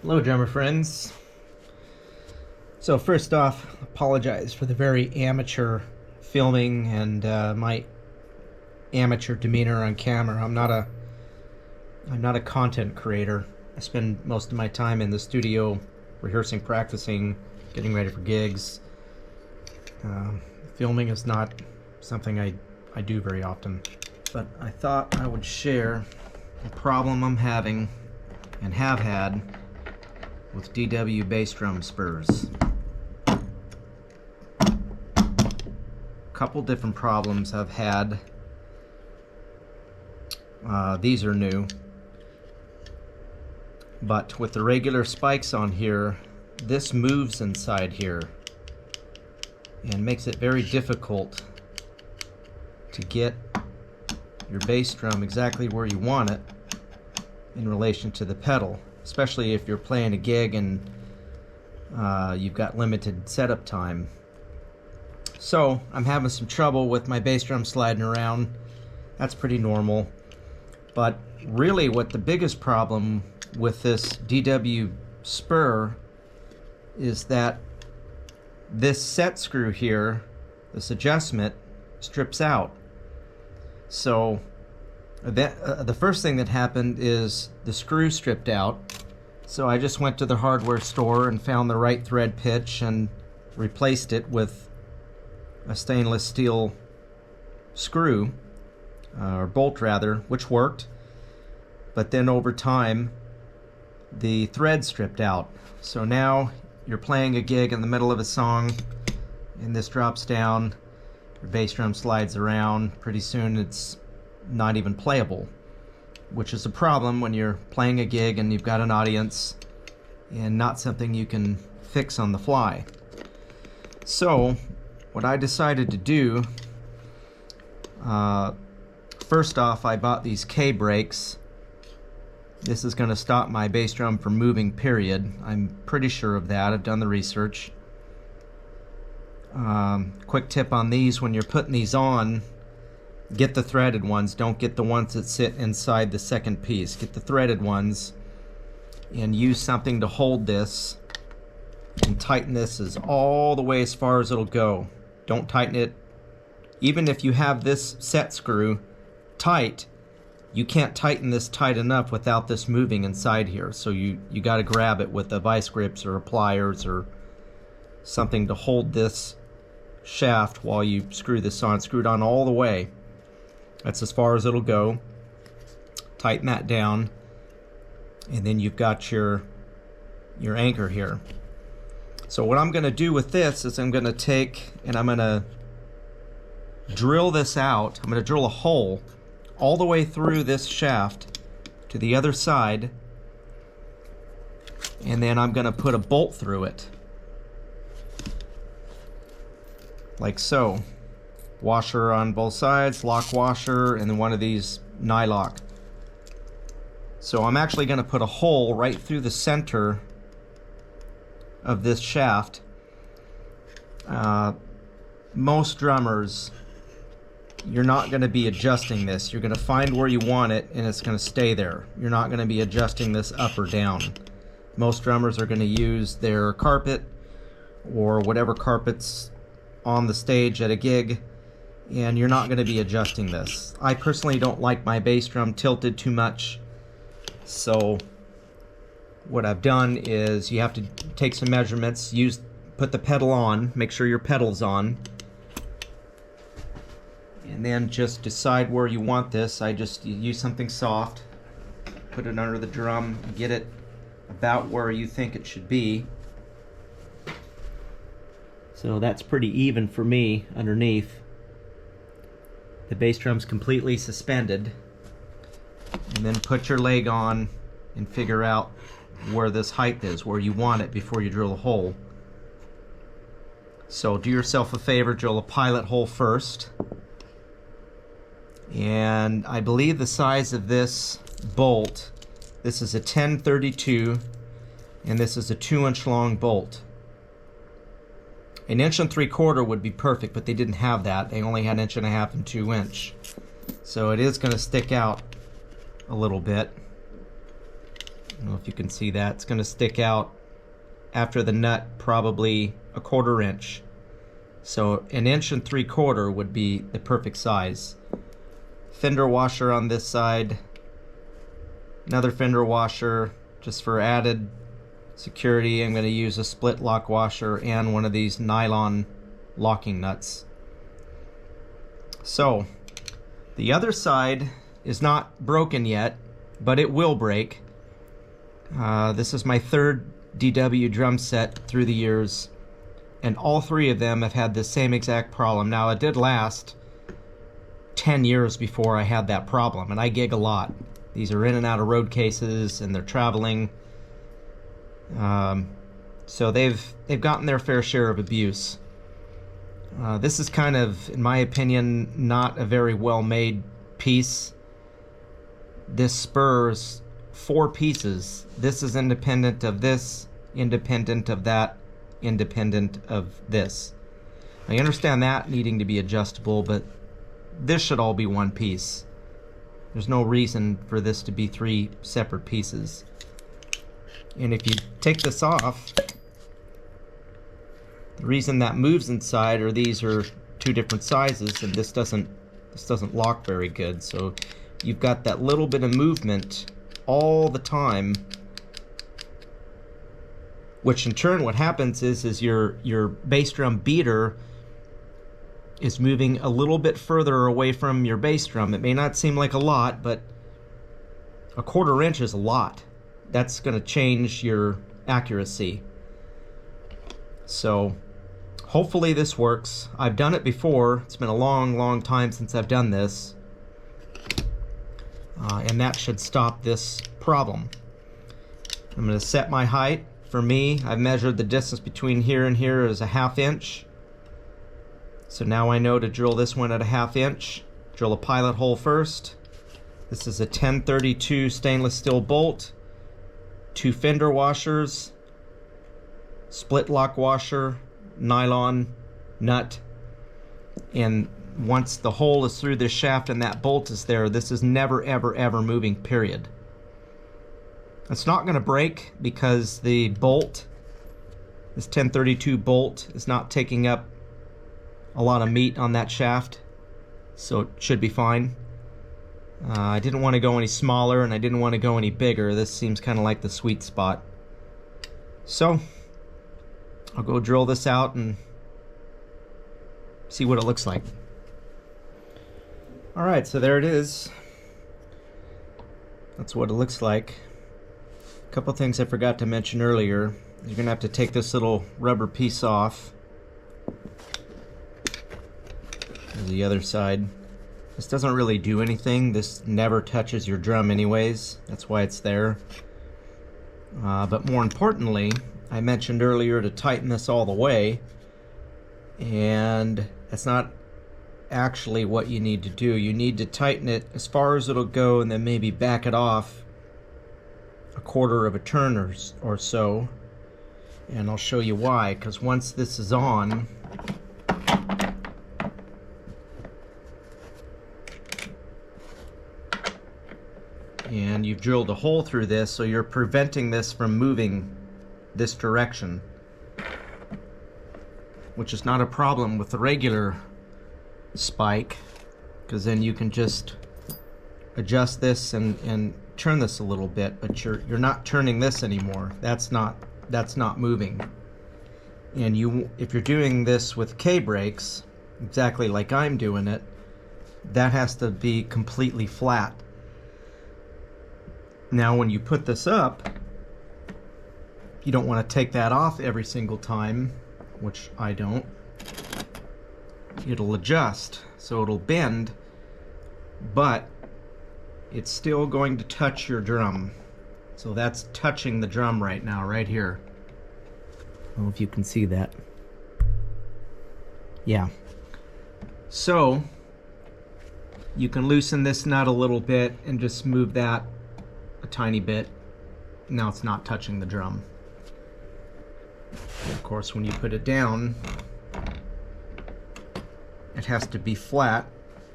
Hello, drummer friends. So first off, apologize for the very amateur filming and my amateur demeanor on camera. I'm not a content creator. I spend most of my time in the studio rehearsing, practicing, getting ready for gigs. Filming is not something I do very often. But I thought I would share a problem I'm having and have had with DW bass drum spurs. Couple different problems I've had. These are new, but with the regular spikes on here, this moves inside here and makes it very difficult to get your bass drum exactly where you want it in relation to the pedal, especially if you're playing a gig and you've got limited setup time. So I'm having some trouble with my bass drum sliding around. That's pretty normal. But really what the biggest problem with this DW spur is that this set screw here, this adjustment, strips out. So the first thing that happened is the screw stripped out. So I just went to the hardware store and found the right thread pitch and replaced it with a stainless steel screw, or bolt rather, which worked. But then over time, the thread stripped out. So now you're playing a gig in the middle of a song, and this drops down, your bass drum slides around. Pretty soon it's not even playable, which is a problem when you're playing a gig and you've got an audience and not something you can fix on the fly. So what I decided to do, first off, I bought these KBrakes. This is going to stop my bass drum from moving, period. I'm pretty sure of that. I've done the research. Quick tip on these: when you're putting these on, get the threaded ones. Don't get the ones that sit inside the second piece. Get the threaded ones and use something to hold this and tighten this all the way as far as it'll go. Don't tighten it. Even if you have this set screw tight, you can't tighten this tight enough without this moving inside here. So you got to grab it with a vice grips or pliers or something to hold this shaft while you screw this on. Screw it on all the way. That's as far as it'll go. Tighten that down, and then you've got your anchor here. So what I'm going to do with this is I'm going to take and I'm going to drill this out. I'm going to drill a hole all the way through this shaft to the other side, and then I'm going to put a bolt through it, like so. Washer on both sides, lock washer, and then one of these nylock. So I'm actually going to put a hole right through the center of this shaft. Most drummers, you're not going to be adjusting this. You're going to find where you want it and it's going to stay there. You're not going to be adjusting this up or down. Most drummers are going to use their carpet or whatever carpet's on the stage at a gig, and you're not going to be adjusting this. I personally don't like my bass drum tilted too much, so what I've done is you have to take some measurements, put the pedal on, make sure your pedal's on, and then just decide where you want this. I just use something soft, put it under the drum, get it about where you think it should be. So that's pretty even for me underneath. The bass drum's completely suspended. And then put your leg on and figure out where this height is, where you want it before you drill a hole. So do yourself a favor, drill a pilot hole first. And I believe the size of this bolt, this is a 1032 and this is a 2-inch long bolt. 1 3/4 inch would be perfect, but they didn't have that. They only had 1.5 inches and 2-inch. So it is going to stick out a little bit. don't know if you can see that. It's going to stick out after the nut probably 1/4 inch. So 1 3/4 inches would be the perfect size. Fender washer on this side. Another fender washer just for added security. I'm going to use a split lock washer and one of these nylon locking nuts. So the other side is not broken yet, but it will break. This is my 3rd DW drum set through the years, and all 3 of them have had the same exact problem. Now, it did last 10 years before I had that problem, and I gig a lot. These are in and out of road cases, and they're traveling. So they've gotten their fair share of abuse. This is kind of, in my opinion, not a very well-made piece. This spurs 4 pieces. This is independent of this, independent of that, independent of this. I understand that needing to be adjustable, but this should all be one piece. There's no reason for this to be 3 separate pieces. And if you take this off, the reason that moves inside, or these are 2 different sizes, and this doesn't lock very good. So you've got that little bit of movement all the time, which in turn what happens is your bass drum beater is moving a little bit further away from your bass drum. It may not seem like a lot, but 1/4 inch is a lot. That's going to change your accuracy. So hopefully this works. I've done it before. It's been a long time since I've done this. And that should stop this problem. I'm going to set my height. For me, I've measured the distance between here and here as a 1/2 inch. So now I know to drill this one at a 1/2 inch. Drill a pilot hole first. This is a 1032 stainless steel bolt, 2 fender washers, split lock washer, nylon nut, and once the hole is through this shaft and that bolt is there, this is never ever moving, period. It's not going to break because the bolt, this 1032 bolt, is not taking up a lot of meat on that shaft, so it should be fine. I didn't want to go any smaller and I didn't want to go any bigger. This seems kind of like the sweet spot. So I'll go drill this out and see what it looks like. Alright, so there it is. That's what it looks like. A couple things I forgot to mention earlier. You're going to have to take this little rubber piece off. There's the other side. This doesn't really do anything. This never touches your drum anyways. That's why it's there. But more importantly, I mentioned earlier to tighten this all the way. And that's not actually what you need to do. You need to tighten it as far as it'll go and then maybe back it off 1/4 of a turn or so. And I'll show you why, because once this is on, and you've drilled a hole through this, so you're preventing this from moving this direction, which is not a problem with the regular spike, because then you can just adjust this and turn this a little bit, but you're not turning this anymore. That's not moving. And if you're doing this with KBrakes, exactly like I'm doing it, that has to be completely flat. Now when you put this up, you don't want to take that off every single time, which I don't. It'll adjust, so it'll bend, but it's still going to touch your drum. So that's touching the drum right now, right here. I don't know if you can see that. Yeah. So you can loosen this nut a little bit and just move that a tiny bit. Now it's not touching the drum. And of course, when you put it down, it has to be flat,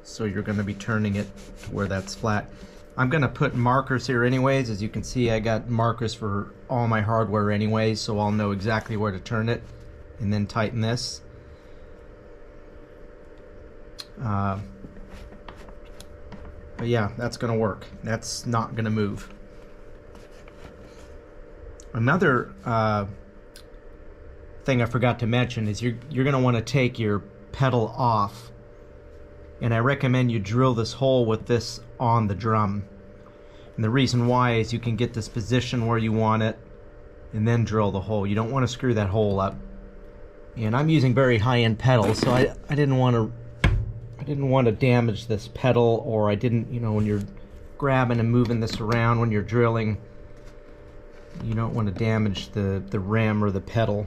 so you're going to be turning it to where that's flat. I'm gonna put markers here anyways. As you can see, I got markers for all my hardware anyways, so I'll know exactly where to turn it and then tighten this. But yeah, that's gonna work. That's not gonna move. Another thing I forgot to mention is you're gonna want to take your pedal off, and I recommend you drill this hole with this on the drum. And the reason why is you can get this position where you want it and then drill the hole. You don't want to screw that hole up. And I'm using very high-end pedals, so I didn't want to damage this pedal, or I didn't, you know, when you're grabbing and moving this around when you're drilling, you don't want to damage the rim or the pedal.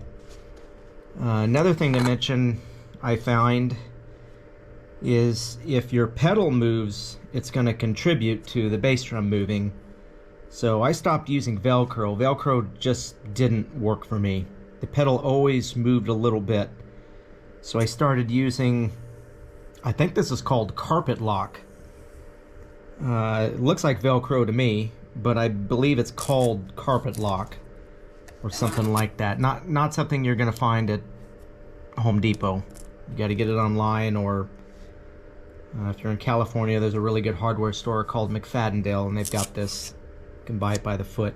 Another thing to mention I find is if your pedal moves, it's going to contribute to the bass drum moving. So I stopped using Velcro. Velcro just didn't work for me. The pedal always moved a little bit. So I started using, I think this is called carpet lock. It looks like Velcro to me, but I believe it's called carpet lock or something like that. Not something you're going to find at Home Depot. You got to get it online, or if you're in California, there's a really good hardware store called McFadendale, and they've got this. You can buy it by the foot.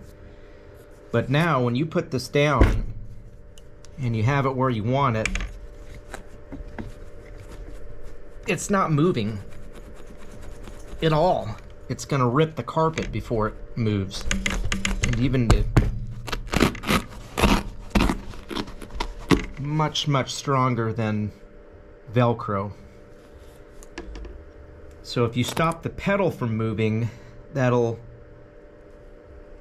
But now, when you put this down and you have it where you want it, it's not moving at all. It's going to rip the carpet before it moves. And even much stronger than Velcro. So if you stop the pedal from moving, that'll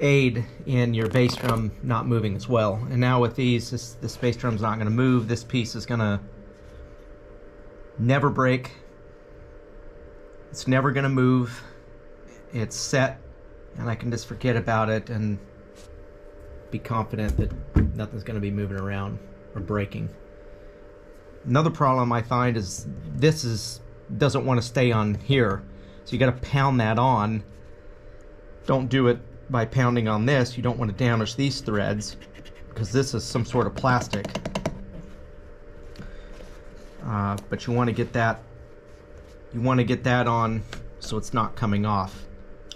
aid in your bass drum not moving as well. And now with these, this bass drum's not going to move. This piece is going to never break. It's never going to move. It's set, and I can just forget about it and be confident that nothing's going to be moving around or breaking. Another problem I find is this doesn't want to stay on here, so you got to pound that on. Don't do it by pounding on this. You don't want to damage these threads because this is some sort of plastic. But you want to get that. You want to get that on so it's not coming off.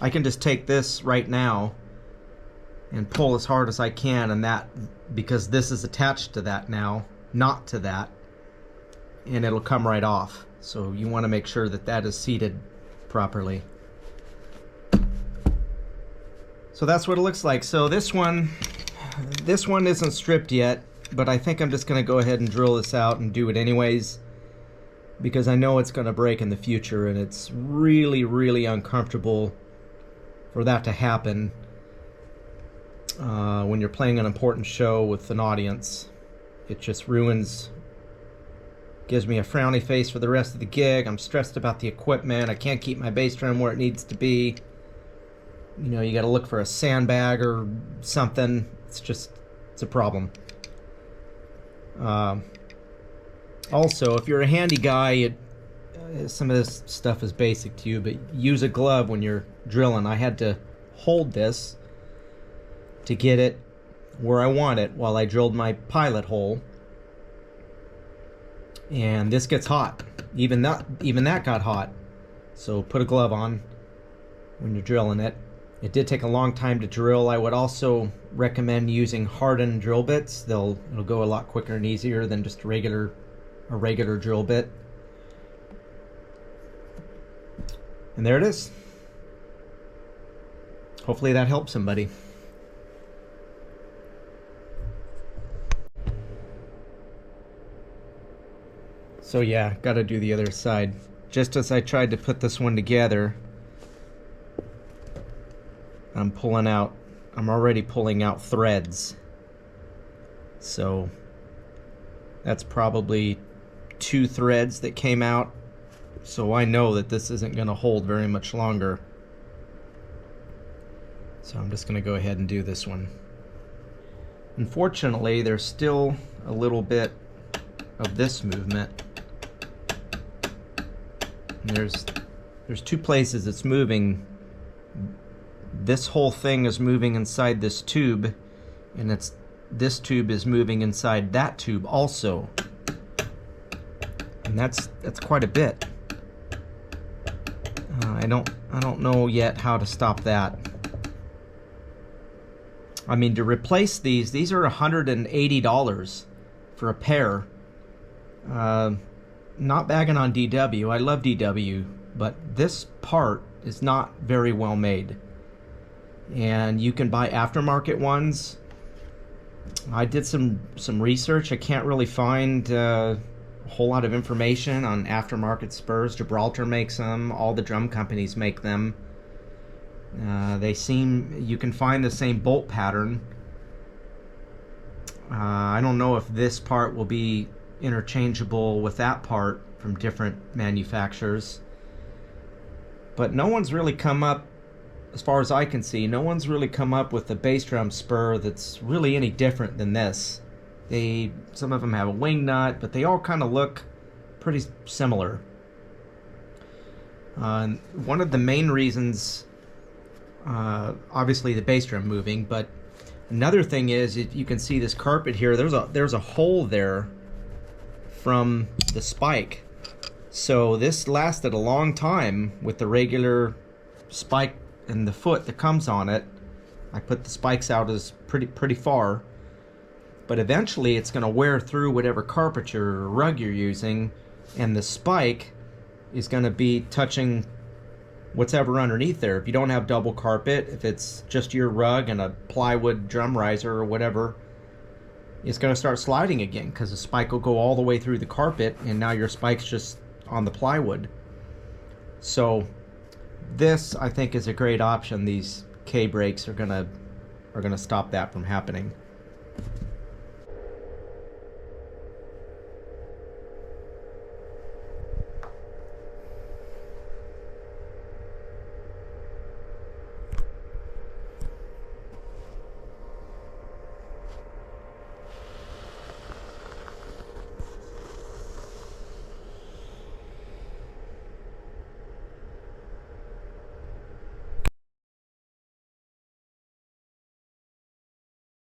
I can just take this right now and pull as hard as I can, and that, because this is attached to that now, not to that, and it'll come right off. So you want to make sure that that is seated properly. So that's what it looks like. So this one isn't stripped yet, but I think I'm just going to go ahead and drill this out and do it anyways, because I know it's going to break in the future, and it's really uncomfortable for that to happen when you're playing an important show with an audience. It just gives me a frowny face for the rest of the gig. I'm stressed about the equipment. I can't keep my bass drum where it needs to be. You know, you got to look for a sandbag or something. It's a problem. Also, if you're a handy guy, some of this stuff is basic to you, but use a glove when you're drilling. I had to hold this to get it where I want it while I drilled my pilot hole. And this gets hot. Even that got hot. So put a glove on when you're drilling it. It did take a long time to drill. I would also recommend using hardened drill bits. It'll go a lot quicker and easier than just a regular drill bit. And there it is. Hopefully that helps somebody. So yeah, gotta do the other side. Just as I tried to put this one together, I'm already pulling out threads. So that's probably 2 threads that came out. So I know that this isn't gonna hold very much longer. So I'm just gonna go ahead and do this one. Unfortunately, there's still a little bit of this movement. And there's 2 places it's moving this whole thing is moving inside this tube, and this tube is moving inside that tube also, and that's quite a bit. I don't know yet how to stop that. I mean, to replace these are $180 for a pair. Not bagging on DW. I love DW, but this part is not very well made. And you can buy aftermarket ones. I did some research. I can't really find a whole lot of information on aftermarket spurs. Gibraltar makes them. All the drum companies make them. You can find the same bolt pattern. I don't know if this part will be interchangeable with that part from different manufacturers, but no one's really come up, as far as I can see, no one's really come up with a bass drum spur that's really any different than this. Some of them have a wing nut, but they all kind of look pretty similar. One of the main reasons, obviously the bass drum moving, but another thing is, if you can see this carpet here, there's a hole there from the spike. So this lasted a long time with the regular spike and the foot that comes on it. I put the spikes out as pretty far, but eventually it's going to wear through whatever carpet or rug you're using, and the spike is going to be touching whatever underneath there. If you don't have double carpet, if it's just your rug and a plywood drum riser or whatever, it's going to start sliding again, because the spike will go all the way through the carpet, and now your spike's just on the plywood. So this, I think, is a great option. These KBrakes are gonna stop that from happening.